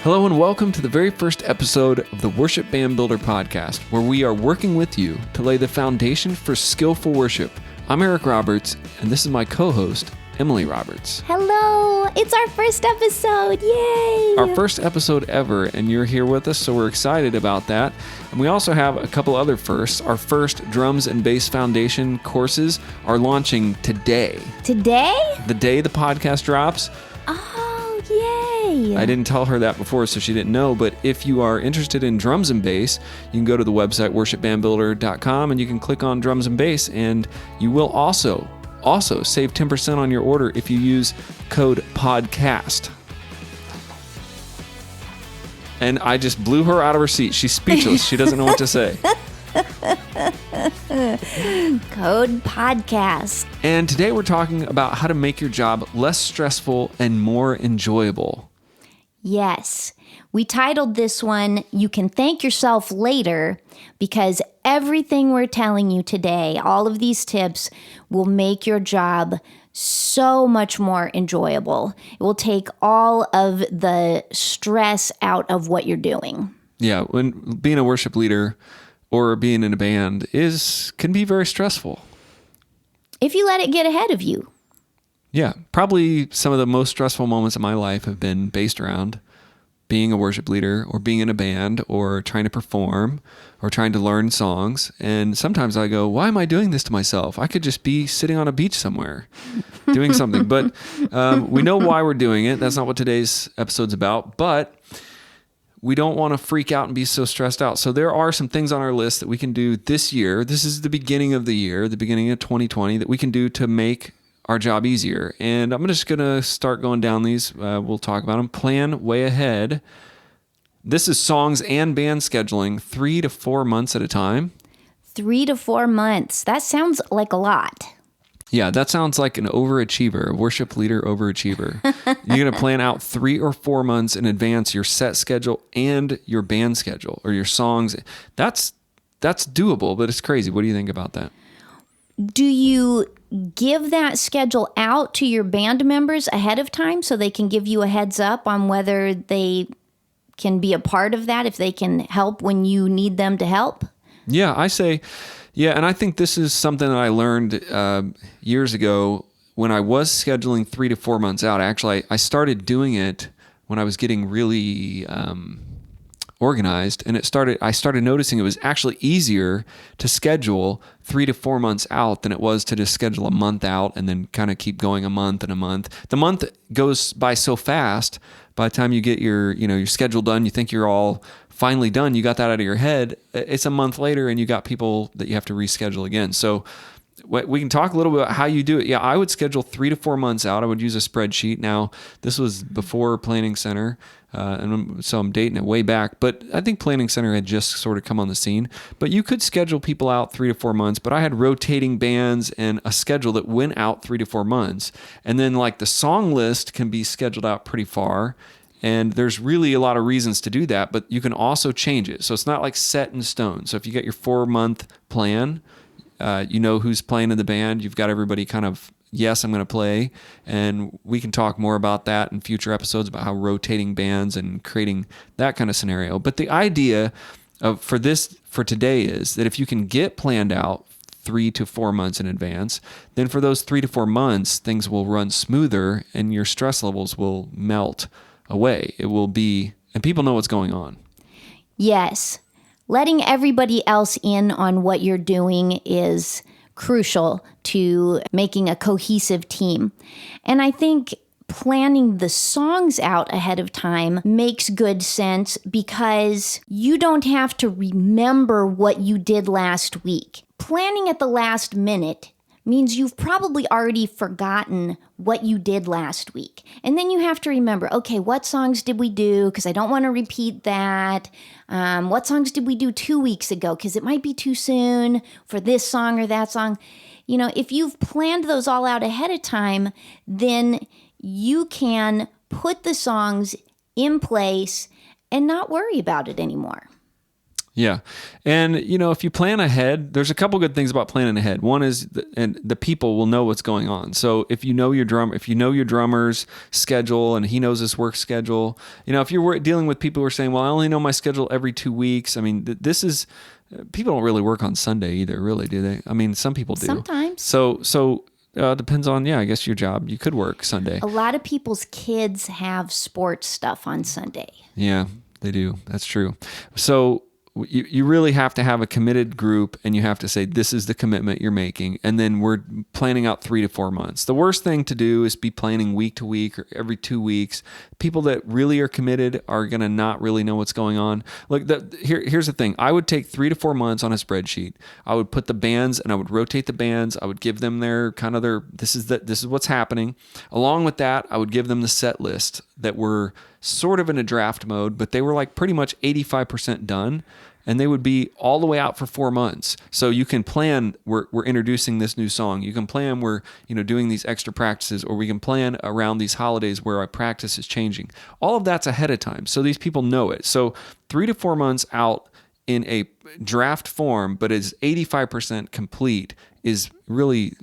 Hello and welcome to the very first episode of the Worship Band Builder podcast, where we are working with you to lay the foundation for skillful worship. I'm Eric Roberts, and this is my co-host, Emily Roberts. Hello! It's our first episode! Yay! Our first episode ever, and you're here with us, so we're excited about that. And we also have a couple other firsts. Our first drums and bass foundation courses are launching today. Today? The day the podcast drops. Oh, yay! I didn't tell her that before, so she didn't know, but if you are interested in drums and bass, you can go to the website worshipbandbuilder.com and you can click on drums and bass, and you will also save 10% on your order if you use code PODCAST. And I just blew her out of her seat. She's speechless. She doesn't know what to say. Code PODCAST. And today we're talking about how to make your job less stressful and more enjoyable. Yes. We titled this one, You Can Thank Yourself Later, because everything we're telling you today, all of these tips, will make your job so much more enjoyable. It will take all of the stress out of what you're doing. Yeah, when being a worship leader or being in a band can be very stressful. If you let it get ahead of you. Yeah, probably some of the most stressful moments of my life have been based around being a worship leader or being in a band or trying to perform or trying to learn songs. And sometimes I go, why am I doing this to myself? I could just be sitting on a beach somewhere doing something. But we know why we're doing it. That's not what today's episode's about. But we don't want to freak out and be so stressed out. So there are some things on our list that we can do this year. This is the beginning of the year, the beginning of 2020, that we can do to make our job easier. And I'm just going to start going down these. We'll talk about them. Plan way ahead. This is songs and band scheduling 3 to 4 months at a time. 3 to 4 months. That sounds like a lot. Yeah, that sounds like an overachiever, a worship leader overachiever. You're going to plan out 3 or 4 months in advance your set schedule and your band schedule or your songs. That's doable, but it's crazy. What do you think about that? Do you give that schedule out to your band members ahead of time so they can give you a heads up on whether they can be a part of that, if they can help when you need them to help? Yeah, I say, yeah, and I think this is something that I learned years ago when I was scheduling 3 to 4 months out. Actually, I started doing it when I was getting really organized, and I started noticing it was actually easier to schedule 3 to 4 months out than it was to just schedule a month out and then kind of keep going a month and a month. The month goes by so fast. By the time you get your schedule done, you think you're all finally done. You got that out of your head. It's a month later, and you got people that you have to reschedule again. So we can talk a little bit about how you do it. Yeah, I would schedule 3 to 4 months out. I would use a spreadsheet. Now, this was before Planning Center, and so I'm dating it way back. But I think Planning Center had just sort of come on the scene. But you could schedule people out 3 to 4 months. But I had rotating bands and a schedule that went out 3 to 4 months. And then like the song list can be scheduled out pretty far. And there's really a lot of reasons to do that, but you can also change it. So it's not like set in stone. So if you get your 4-month plan, you know who's playing in the band. You've got everybody kind of, yes, I'm going to play. And we can talk more about that in future episodes about how rotating bands and creating that kind of scenario. But the idea for today is that if you can get planned out 3 to 4 months in advance, then for those 3 to 4 months, things will run smoother and your stress levels will melt away. It will be, and people know what's going on. Yes. Letting everybody else in on what you're doing is crucial to making a cohesive team. And I think planning the songs out ahead of time makes good sense because you don't have to remember what you did last week. Planning at the last minute means you've probably already forgotten what you did last week. And then you have to remember, okay, what songs did we do? Because I don't want to repeat that. What songs did we do 2 weeks ago? Because it might be too soon for this song or that song. You know, if you've planned those all out ahead of time, then you can put the songs in place and not worry about it anymore. Yeah. And, if you plan ahead, there's a couple good things about planning ahead. One is, and the people will know what's going on. So if you know your drummer's schedule and he knows his work schedule, if you're dealing with people who are saying, well, I only know my schedule every 2 weeks. I mean, this is, people don't really work on Sunday either, really, do they? I mean, some people do. Sometimes. So depends on, I guess your job. You could work Sunday. A lot of people's kids have sports stuff on Sunday. Yeah, they do. That's true. So you really have to have a committed group, and you have to say, this is the commitment you're making. And then we're planning out 3 to 4 months. The worst thing to do is be planning week to week or every 2 weeks. People that really are committed are going to not really know what's going on. Look, here's the thing. I would take 3 to 4 months on a spreadsheet. I would put the bands and I would rotate the bands. I would give them this is what's happening. Along with that, I would give them the set list that were sort of in a draft mode, but they were like pretty much 85% done. And they would be all the way out for 4 months. So you can plan, we're introducing this new song. You can plan, we're doing these extra practices, or we can plan around these holidays where our practice is changing. All of that's ahead of time. So these people know it. So 3 to 4 months out in a draft form, but is 85% complete, is really,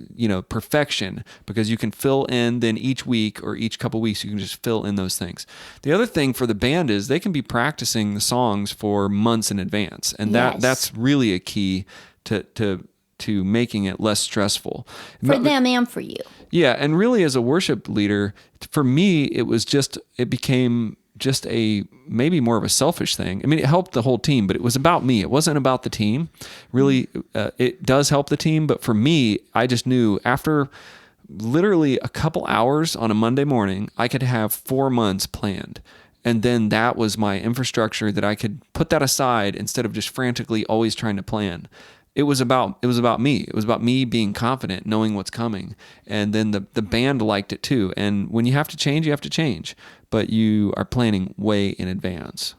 perfection, because you can fill in then each week or each couple weeks, you can just fill in those things. The other thing for the band is they can be practicing the songs for months in advance. And that's really a key to making it less stressful. For them and for you. Yeah. And really, as a worship leader, for me, it became just maybe more of a selfish thing. I mean, it helped the whole team, but it was about me. It wasn't about the team. Really, it does help the team. But for me, I just knew after literally a couple hours on a Monday morning, I could have 4 months planned. And then that was my infrastructure that I could put that aside instead of just frantically always trying to plan. It was about me. It was about me being confident, knowing what's coming. And then the band liked it too. And when you have to change, you have to change. But you are planning way in advance.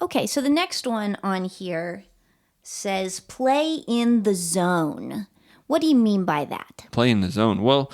Okay, so the next one on here says play in the zone. What do you mean by that? Play in the zone. Well,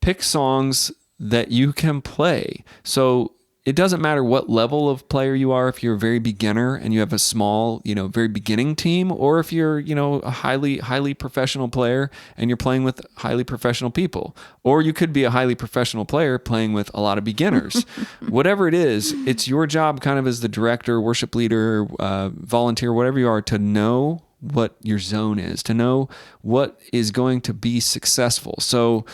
pick songs that you can play. So it doesn't matter what level of player you are, if you're a very beginner and you have a small, very beginning team, or if you're, a highly professional player and you're playing with highly professional people, or you could be a highly professional player playing with a lot of beginners. Whatever it is, it's your job kind of as the director, worship leader, volunteer, whatever you are, to know what your zone is, to know what is going to be successful. So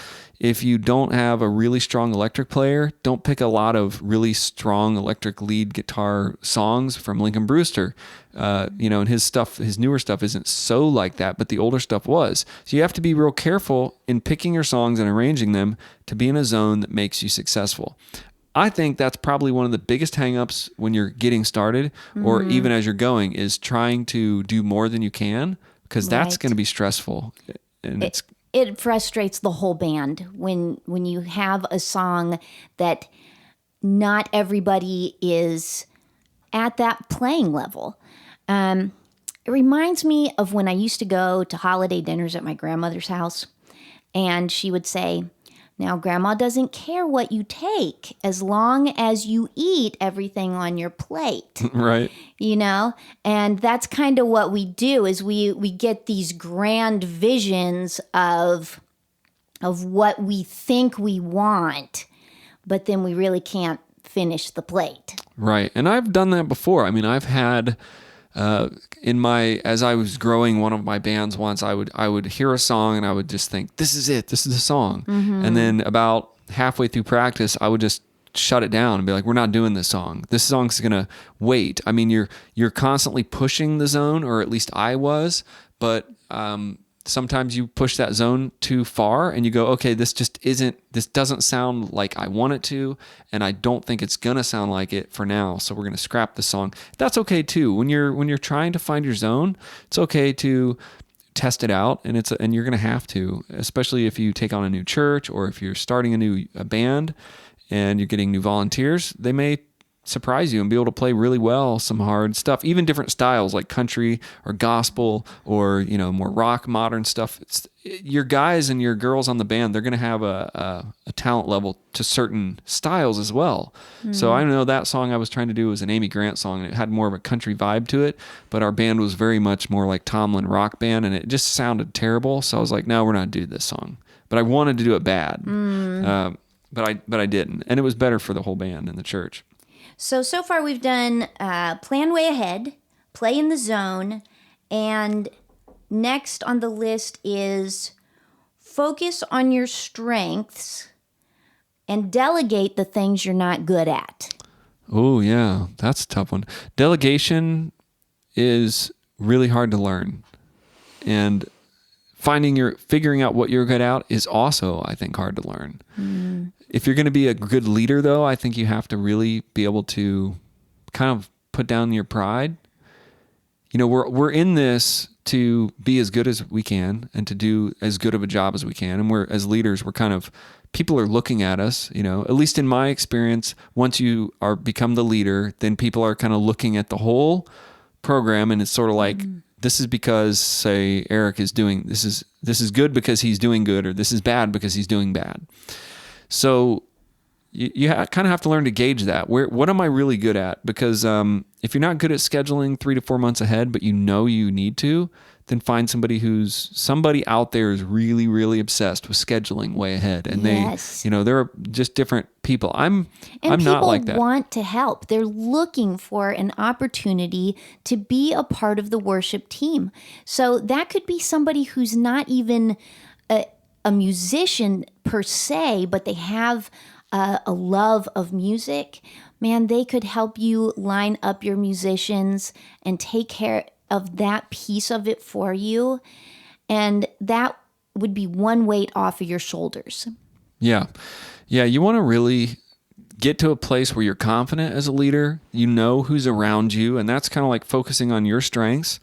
if you don't have a really strong electric player, don't pick a lot of really strong electric lead guitar songs from Lincoln Brewster. And his newer stuff isn't so like that, but the older stuff was. So you have to be real careful in picking your songs and arranging them to be in a zone that makes you successful. I think that's probably one of the biggest hangups when you're getting started, or even as you're going, is trying to do more than you can, because that's going to be stressful. And it frustrates the whole band when you have a song that not everybody is at that playing level. It reminds me of when I used to go to holiday dinners at my grandmother's house, and she would say, now, Grandma doesn't care what you take as long as you eat everything on your plate. Right. And that's kind of what we do is we get these grand visions of what we think we want, but then we really can't finish the plate. Right. And I've done that before. I mean, I've had as I was growing one of my bands once, I would hear a song and I would just think, this is it, this is the song. Mm-hmm. And then about halfway through practice, I would just shut it down and be like, we're not doing this song. This song's going to wait. I mean, you're constantly pushing the zone, or at least I was, but sometimes you push that zone too far and you go, okay, this doesn't sound like I want it to, and I don't think it's going to sound like it for now, so we're going to scrap the song. That's okay too. When you're trying to find your zone, it's okay to test it out, and you're going to have to, especially if you take on a new church or if you're starting a band and you're getting new volunteers. They may surprise you and be able to play really well some hard stuff, even different styles like country or gospel or, more rock, modern stuff. Your guys and your girls on the band, they're going to have a talent level to certain styles as well. So I know that song I was trying to do was an Amy Grant song, and it had more of a country vibe to it, but our band was very much more like Tomlin rock band, and it just sounded terrible. So I was like, no, we're not doing this song. But I wanted to do it bad. But I didn't. And it was better for the whole band and the church. So far we've done plan way ahead, play in the zone, and next on the list is focus on your strengths and delegate the things you're not good at. Oh, yeah. That's a tough one. Delegation is really hard to learn. And figuring out what you're good at is also, I think, hard to learn. If you're going to be a good leader, though, I think you have to really be able to kind of put down your pride. We're in this to be as good as we can and to do as good of a job as we can. And as leaders, people are looking at us, at least in my experience, once you become the leader, then people are kind of looking at the whole program, and it's sort of like, this is because, say, Eric is doing, this is good because he's doing good, or this is bad because he's doing bad. So you kind of have to learn to gauge that. What am I really good at? Because if you're not good at scheduling 3 to 4 months ahead, but you need to, then find somebody out there is really, really obsessed with scheduling way ahead. And they're just different people. I'm not like that. People want to help. They're looking for an opportunity to be a part of the worship team. So that could be somebody who's not even a musician per se, but they have a love of music. Man, they could help you line up your musicians and take care of that piece of it for you. And that would be one weight off of your shoulders. Yeah. Yeah. You want to really get to a place where you're confident as a leader, who's around you. And that's kind of like focusing on your strengths.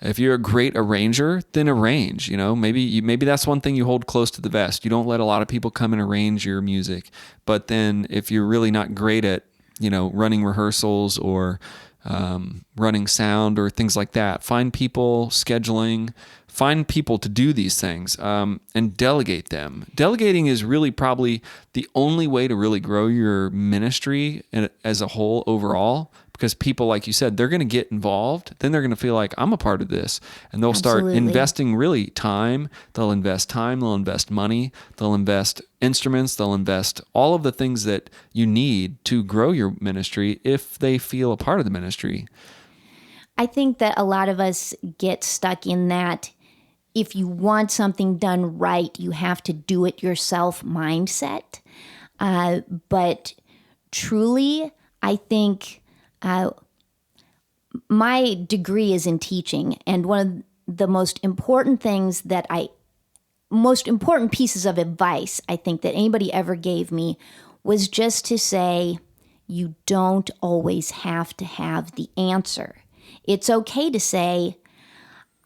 If you're a great arranger, then arrange. Maybe that's one thing you hold close to the vest. You don't let a lot of people come and arrange your music. But then if you're really not great at, running rehearsals or running sound or things like that, find people, scheduling, find people to do these things, and delegate them. Delegating is really probably the only way to really grow your ministry as a whole overall. Because people, like you said, they're going to get involved. Then they're going to feel like, I'm a part of this. And they'll start investing really time. They'll invest time. They'll invest money. They'll invest instruments. They'll invest all of the things that you need to grow your ministry if they feel a part of the ministry. I think that a lot of us get stuck in that if you want something done right, you have to do it yourself mindset. But truly, I think... my degree is in teaching, and one of the most important pieces of advice I think that anybody ever gave me was just to say, you don't always have to have the answer. It's okay to say,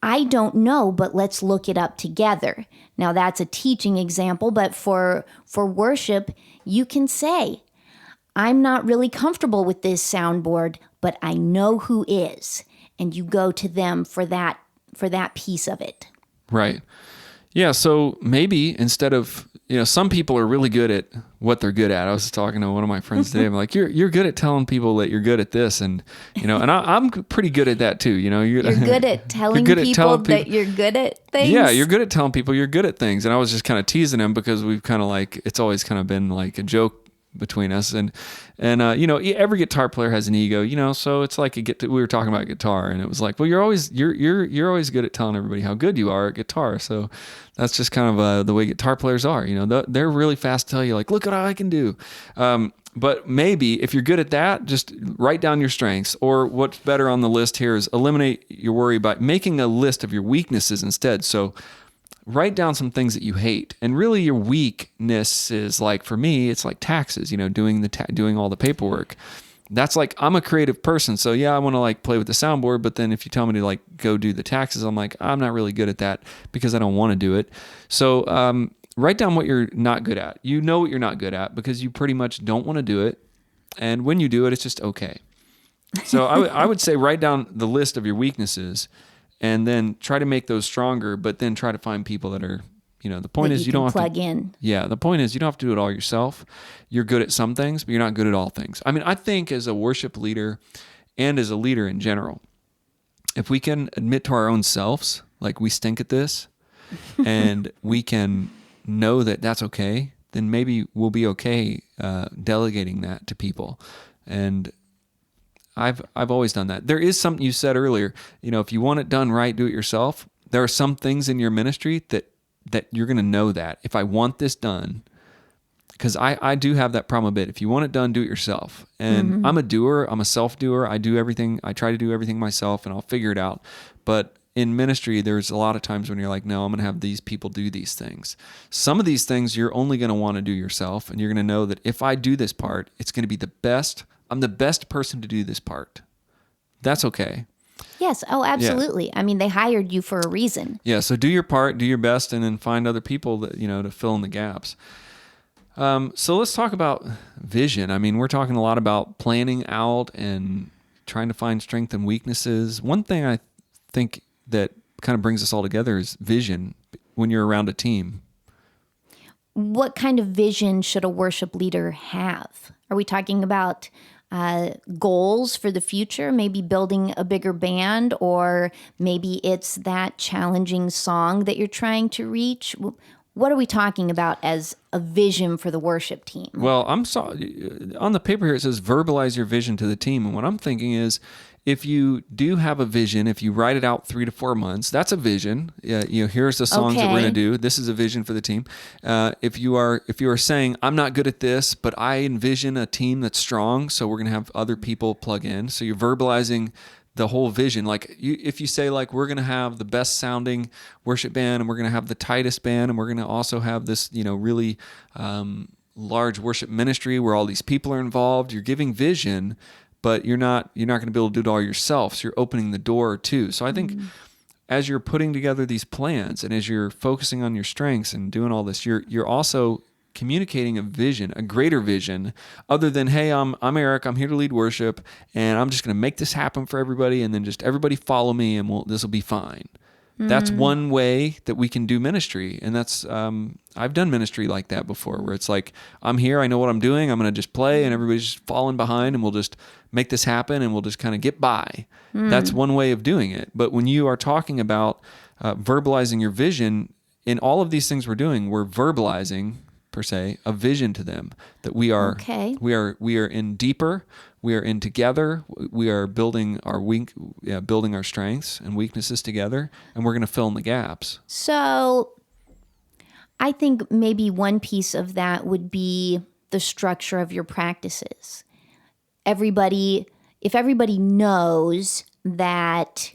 I don't know, but let's look it up together. Now that's a teaching example, but for worship, you can say, I'm not really comfortable with this soundboard, but I know who is. And you go to them for that piece of it. Right. Yeah. So maybe instead of, some people are really good at what they're good at. I was talking to one of my friends today. I'm like, you're good at telling people that you're good at this. And, and I'm pretty good at that too. You're good at telling people that you're good at things. Yeah. You're good at telling people you're good at things. And I was just kind of teasing him because we've kind of it's always kind of been like a joke between us, and every guitar player has an ego, so it's like we were talking about guitar, and it was like, well, you're always good at telling everybody how good you are at guitar, so that's just kind of the way guitar players are. They're really fast to tell you, like, look what I can do. But maybe if you're good at that, just write down your strengths, or what's better on the list here is eliminate your worry by making a list of your weaknesses instead. So write down some things that you hate. And really your weakness is, like, for me, it's like taxes, doing all the paperwork. That's like, I'm a creative person. So yeah, I want to play with the soundboard. But then if you tell me to go do the taxes, I'm like, I'm not really good at that because I don't want to do it. So write down what you're not good at. What you're not good at because you pretty much don't want to do it. And when you do it, it's just okay. So I would say write down the list of your weaknesses and then try to make those stronger, but then try to find people that are, the point that is you don't can have plug to, in. yeah, the point is you don't have to do it all yourself. You're good at some things, but you're not good at all things. I mean, I think as a worship leader and as a leader in general, if we can admit to our own selves, like we stink at this, and we can know that that's okay, then maybe we'll be okay delegating that to people. And I've always done that. There is something you said earlier, if you want it done right, do it yourself. There are some things in your ministry that you're going to know that if I want this done, because I do have that problem a bit. If you want it done, do it yourself. And I'm a doer. I'm a self-doer. I do everything. I try to do everything myself, and I'll figure it out. But in ministry, there's a lot of times when you're like, no, I'm going to have these people do these things. Some of these things you're only going to want to do yourself, and you're going to know that if I do this part, it's going to be the best. I'm the best person to do this part. That's okay. Yes. Oh, absolutely. Yeah. I mean, they hired you for a reason. Yeah. So do your part, do your best, and then find other people that, to fill in the gaps. So let's talk about vision. I mean, we're talking a lot about planning out and trying to find strength and weaknesses. One thing I think that kind of brings us all together is vision when you're around a team. What kind of vision should a worship leader have? Are we talking about goals for the future, maybe building a bigger band, or maybe it's that challenging song that you're trying to reach? What are we talking about as a vision for the worship team? Well, I'm sorry. On the paper here, it says verbalize your vision to the team. And what I'm thinking is, if you do have a vision, if you write it out 3 to 4 months, that's a vision. Here's the songs that we're going to do. This is a vision for the team. If you are saying, I'm not good at this, but I envision a team that's strong, so we're going to have other people plug in. So you're verbalizing the whole vision. Like if you say like, we're going to have the best sounding worship band, and we're going to have the tightest band, and we're going to also have this, really large worship ministry where all these people are involved, you're giving vision, but you're not going to be able to do it all yourself. So you're opening the door too. So I think as you're putting together these plans and as you're focusing on your strengths and doing all this, you're also communicating a vision, a greater vision, other than, hey, I'm Eric, I'm here to lead worship, and I'm just going to make this happen for everybody, and then just everybody follow me, and this will be fine. That's one way that we can do ministry, and that's I've done ministry like that before, where it's like, I'm here, I know what I'm doing, I'm going to just play, and everybody's just falling behind, and we'll just make this happen, and we'll just kind of get by. That's one way of doing it. But when you are talking about verbalizing your vision, in all of these things we're doing, we're verbalizing, per se, a vision to them, that we are in deeper, we are in together, we are building our strengths and weaknesses together, and we're going to fill in the gaps. So I think maybe one piece of that would be the structure of your practices. If everybody knows that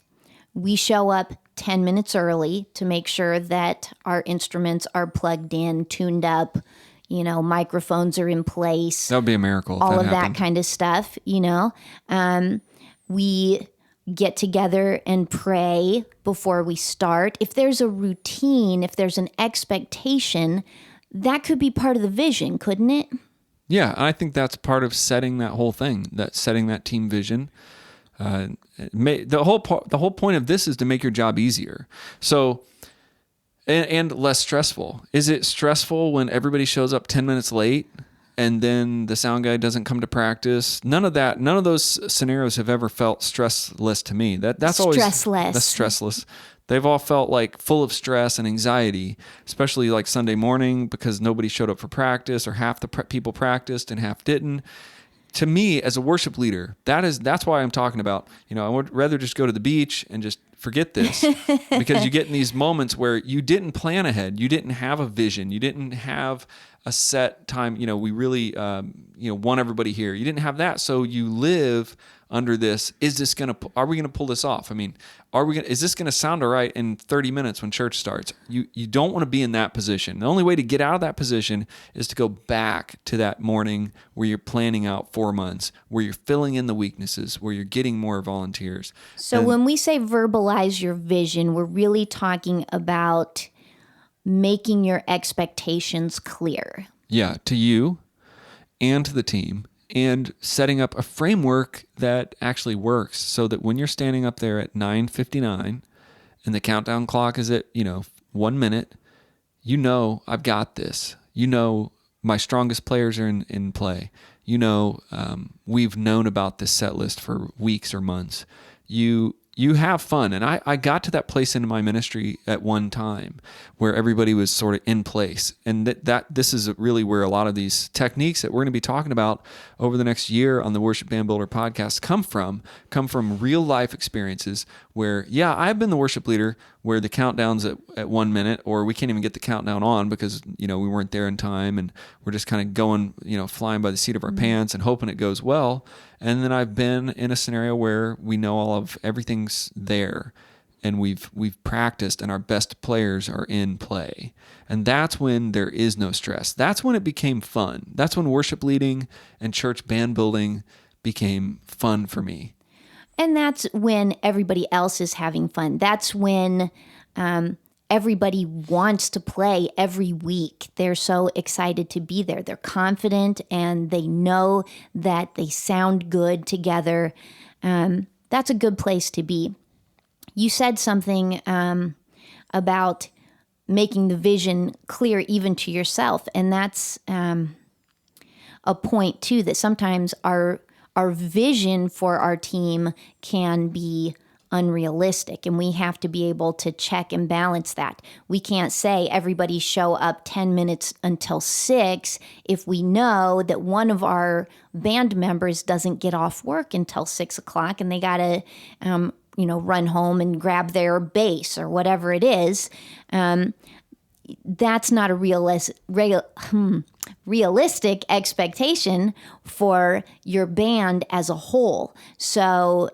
we show up 10 minutes early to make sure that our instruments are plugged in, tuned up, microphones are in place. That would be a miracle. All of that kind of stuff, we get together and pray before we start. If there's a routine, if there's an expectation, that could be part of the vision, couldn't it? Yeah, I think that's part of setting that whole thing, setting that team vision. The whole point of this is to make your job easier. So, and less stressful. Is it stressful when everybody shows up 10 minutes late and then the sound guy doesn't come to practice? None of those scenarios have ever felt stressless to me. That's always stressless. That's stressless. They've all felt like full of stress and anxiety, especially like Sunday morning because nobody showed up for practice, or half the people practiced and half didn't. To me, as a worship leader, that's why I'm talking about, I would rather just go to the beach and just forget this, because you get in these moments where you didn't plan ahead. You didn't have a vision. You didn't have a set time. We really, want everybody here. You didn't have that. So you live under this. Are we going to pull this off? I mean, is this going to sound all right in 30 minutes when church starts? You don't want to be in that position. The only way to get out of that position is to go back to that morning where you're planning out 4 months, where you're filling in the weaknesses, where you're getting more volunteers. So when we say verbalize your vision, we're really talking about making your expectations clear. Yeah, to you and to the team. and setting up a framework that actually works so that when you're standing up there at 9:59 and the countdown clock is at, 1 minute, I've got this. My strongest players are in play. We've known about this set list for weeks or months. You have fun. And I got to that place in my ministry at one time where everybody was sort of in place. And this is really where a lot of these techniques that we're going to be talking about over the next year on the Worship Band Builder podcast come from real life experiences where, I've been the worship leader where the countdown's at 1 minute, or we can't even get the countdown on because, we weren't there in time and we're just kind of going, flying by the seat of our pants and hoping it goes well. And then I've been in a scenario where we know all of everything's there and we've practiced and our best players are in play. And that's when there is no stress. That's when it became fun. That's when worship leading and church band building became fun for me. And that's when everybody else is having fun. That's when everybody wants to play every week. They're so excited to be there. They're confident and they know that they sound good together. That's a good place to be. You said something about making the vision clear even to yourself. And that's a point, too, that sometimes our vision for our team can be unrealistic, and we have to be able to check and balance that. We can't say everybody show up 10 minutes until 6 if we know that one of our band members doesn't get off work until 6 o'clock and they got to, run home and grab their bass or whatever it is. That's not a realistic expectation for your band as a whole. So,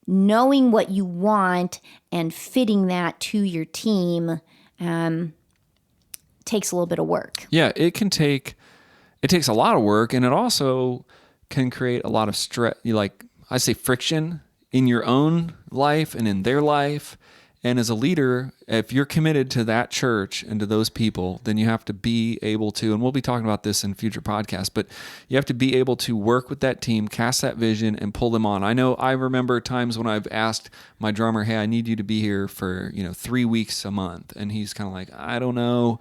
knowing what you want and fitting that to your team takes a little bit of work. Yeah, it takes a lot of work, and it also can create a lot of stress, I say friction in your own life and in their life. And as a leader, if you're committed to that church and to those people, then you have to be able to, and we'll be talking about this in future podcasts, but you have to be able to work with that team, cast that vision, and pull them on. I remember times when I've asked my drummer, hey, I need you to be here for 3 weeks a month. And he's kind of like, I don't know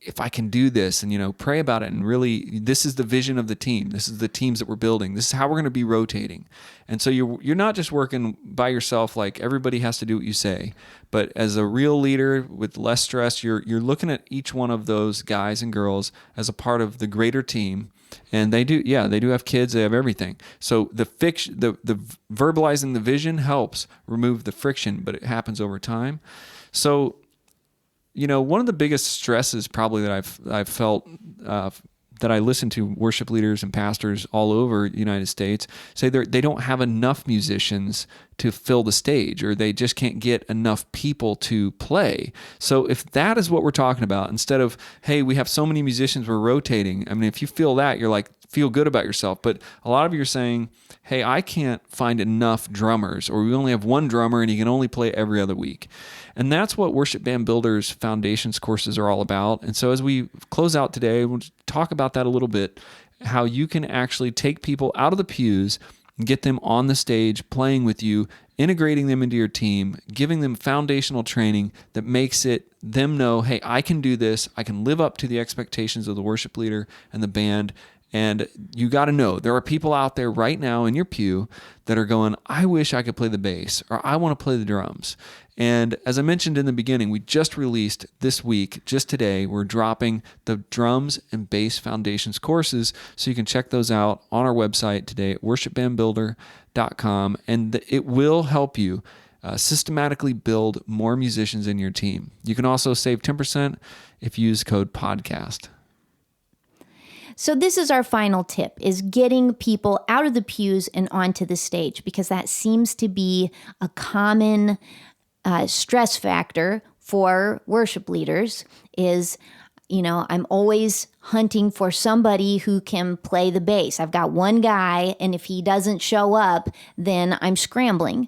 if I can do this, and pray about it. And really, this is the vision of the team. This is the teams that we're building. This is how we're going to be rotating. And so you're not just working by yourself, like everybody has to do what you say. But as a real leader with less stress, you're looking at each one of those guys and girls as a part of the greater team. And they do have kids, they have everything. So the verbalizing the vision helps remove the friction, but it happens over time. So one of the biggest stresses probably that I've felt that I listen to worship leaders and pastors all over the United States say they don't have enough musicians to fill the stage, or they just can't get enough people to play. So if that is what we're talking about, instead of, hey, we have so many musicians, we're rotating. I mean, if you feel that, you're like, feel good about yourself. But a lot of you are saying, hey, I can't find enough drummers, or we only have one drummer and he can only play every other week. And that's what Worship Band Builders Foundations courses are all about. And so as we close out today, we'll talk about that a little bit, how you can actually take people out of the pews and get them on the stage playing with you, integrating them into your team, giving them foundational training that makes them know, hey, I can do this. I can live up to the expectations of the worship leader and the band. And you got to know, there are people out there right now in your pew that are going, I wish I could play the bass, or I want to play the drums. And as I mentioned in the beginning, we just released this week, just today, we're dropping the drums and bass foundations courses. So you can check those out on our website today at worshipbandbuilder.com. And it will help you systematically build more musicians in your team. You can also save 10% if you use code podcast. So this is our final tip, is getting people out of the pews and onto the stage, because that seems to be a common stress factor for worship leaders is, I'm always hunting for somebody who can play the bass. I've got one guy, and if he doesn't show up, then I'm scrambling.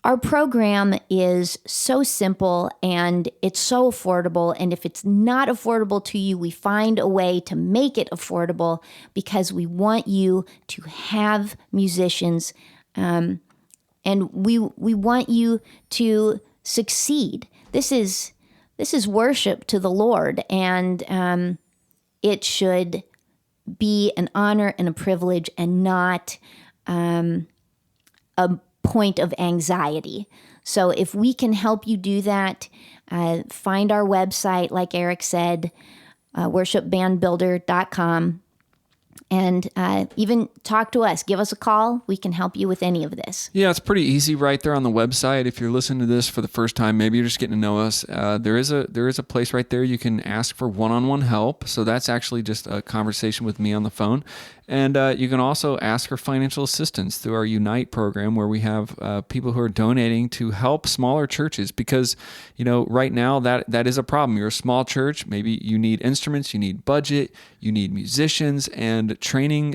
Our program is so simple and it's so affordable. And if it's not affordable to you, we find a way to make it affordable because we want you to have musicians, and we want you to succeed. This is worship to the Lord, and it should be an honor and a privilege and not a point of anxiety. So if we can help you do that, find our website, like Eric said, worshipbandbuilder.com, and even talk to us. Give us a call. We can help you with any of this. Yeah, it's pretty easy right there on the website. If you're listening to this for the first time, maybe you're just getting to know us. There is a place right there you can ask for one-on-one help. So that's actually just a conversation with me on the phone. And you can also ask for financial assistance through our Unite program, where we have people who are donating to help smaller churches, because right now that is a problem. You're a small church. Maybe you need instruments, you need budget, you need musicians, and training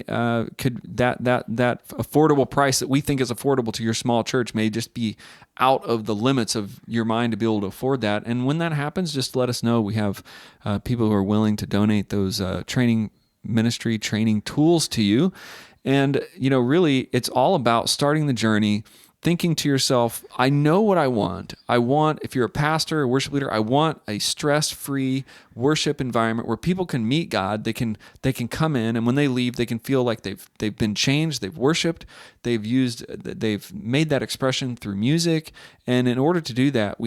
could that affordable price that we think is affordable to your small church may just be out of the limits of your mind to be able to afford that. And when that happens, just let us know. We have people who are willing to donate those ministry training tools to you. And, really, it's all about starting the journey, thinking to yourself, I know what I want. If you're a pastor, a worship leader, I want a stress-free worship environment where people can meet God. They can come in, and when they leave, they can feel like they've been changed, they've worshiped, they've made that expression through music. And in order to do that,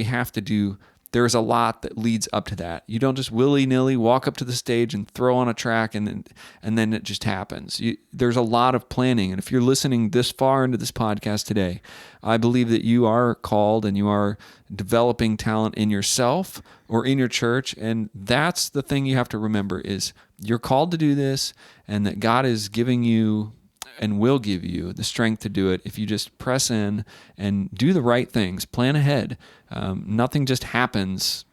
there's a lot that leads up to that. You don't just willy-nilly walk up to the stage and throw on a track and then it just happens. There's a lot of planning. And if you're listening this far into this podcast today, I believe that you are called and you are developing talent in yourself or in your church. And that's the thing you have to remember, is you're called to do this, and that God is giving you and will give you the strength to do it if you just press in and do the right things, plan ahead. Nothing just happens,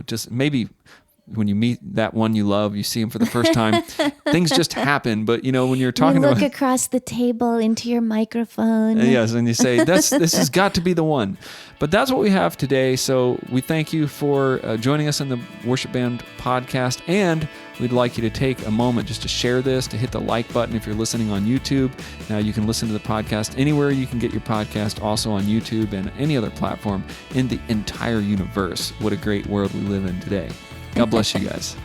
just maybe when you meet that one you love, you see him for the first time, things just happen. But when you're talking you look across the table into your microphone. Yes, and you say, this has got to be the one. But that's what we have today. So we thank you for joining us in the Worship Band podcast, and we'd like you to take a moment just to share this, to hit the like button if you're listening on YouTube. Now you can listen to the podcast anywhere you can get your podcast, also on YouTube and any other platform in the entire universe. What a great world we live in today. God bless you guys.